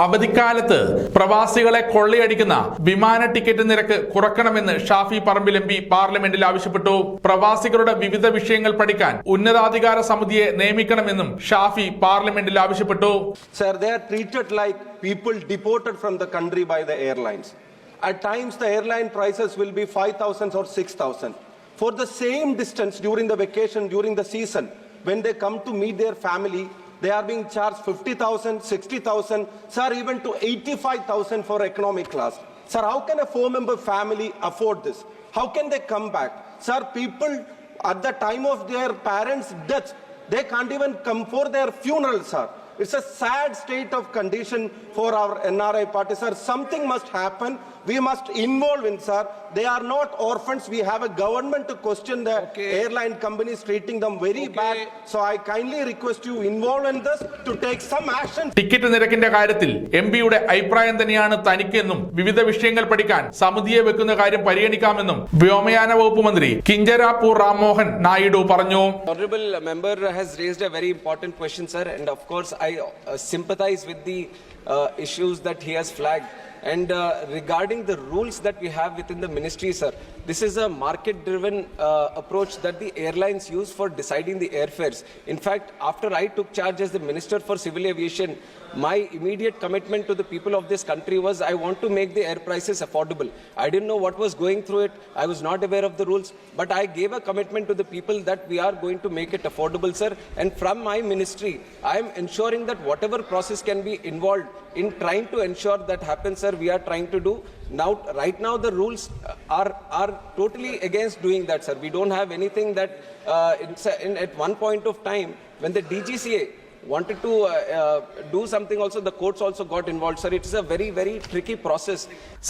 അവധിക്കാലത്ത് പ്രവാസികളെ കൊള്ളയടിക്കുന്ന വിമാന ടിക്കറ്റ് നിരക്ക് കുറക്കണമെന്ന് ഷാഫി പറമ്പിൽ എം പി പാർലമെന്റിൽ ആവശ്യപ്പെട്ടു. പ്രവാസികളുടെ വിവിധ വിഷയങ്ങൾ പഠിക്കാൻ ഉന്നതാധികാര സമിതിയെ നിയമിക്കണമെന്നും ഷാഫി പാർലമെന്റിൽ ആവശ്യപ്പെട്ടു. Sir, they are treated like people deported from the country by the airlines. At times the airline prices will be 5,000 or 6,000. For the same distance during the vacation, during the season, when they come to meet their family, they are being charged 50,000, 60,000, sir, even to 85,000 for economic class. Sir, how can a four-member family afford this? How can they come back? Sir, people at the time of their parents' death, they can't even come for their funeral, sir. It's a sad state of condition for our NRI party, sir. Something must happen. We must involve in, sir. They are not orphans. We have a government to question the airline companies treating them very bad. So I kindly request you involve in this to take some action. Ticket നിരക്കിന്റെ കാര്യത്തിൽ എംപിയുടെ അഭിപ്രായം തന്നെയാണ് തനിക്കെന്നും വിവിധ വിഷയങ്ങൾ പഠിക്കാൻ സമിതിയെ വെക്കുന്ന കാര്യം പരിഗണിക്കാമെന്നും വ്യോമയാന വകുപ്പ് മന്ത്രി കിഞ്ചരാപ്പൂർ രാംമോഹൻ നായിഡു പറഞ്ഞു. Honorable member has raised a very important question, sir, and of course I sympathize with the issues that he has flagged. And regarding the rules that we have within the ministry, sir, this is a market-driven approach that the airlines use for deciding the airfares. In fact, after I took charge as the Minister for Civil Aviation, my immediate commitment to the people of this country was I want to make the air prices affordable. I didn't know what was going through it. I was not aware of the rules, but I gave a commitment to the people that we are going to make it affordable, sir. And from my ministry, I am ensuring that whatever process can be involved in trying to ensure that happens, sir, we are trying to do. Now, right now, the rules are totally against doing that, sir. We don't have anything that at one point of time, when the DGCA wanted to do something also, the courts also got involved, sir. It is a very, very tricky process.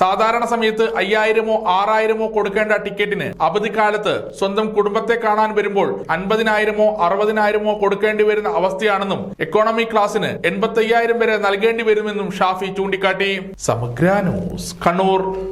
സാധാരണ സമയത്ത് 5,000-ഓ 6,000-ഓ കൊടുക്കേണ്ട ടിക്കറ്റിന് അവധിക്കാലത്ത് സ്വന്തം കുടുംബത്തെ കാണാൻ വരുമ്പോൾ 50,000-ഓ 60,000-ഓ കൊടുക്കേണ്ടി വരുന്ന അവസ്ഥയാണെന്നും എക്കോണമി ക്ലാസിന് 85,000 വരെ നൽകേണ്ടി വരുമെന്നും ഷാഫി ചൂണ്ടിക്കാട്ടി. സമഗ്ര ന്യൂസ്, കണ്ണൂർ.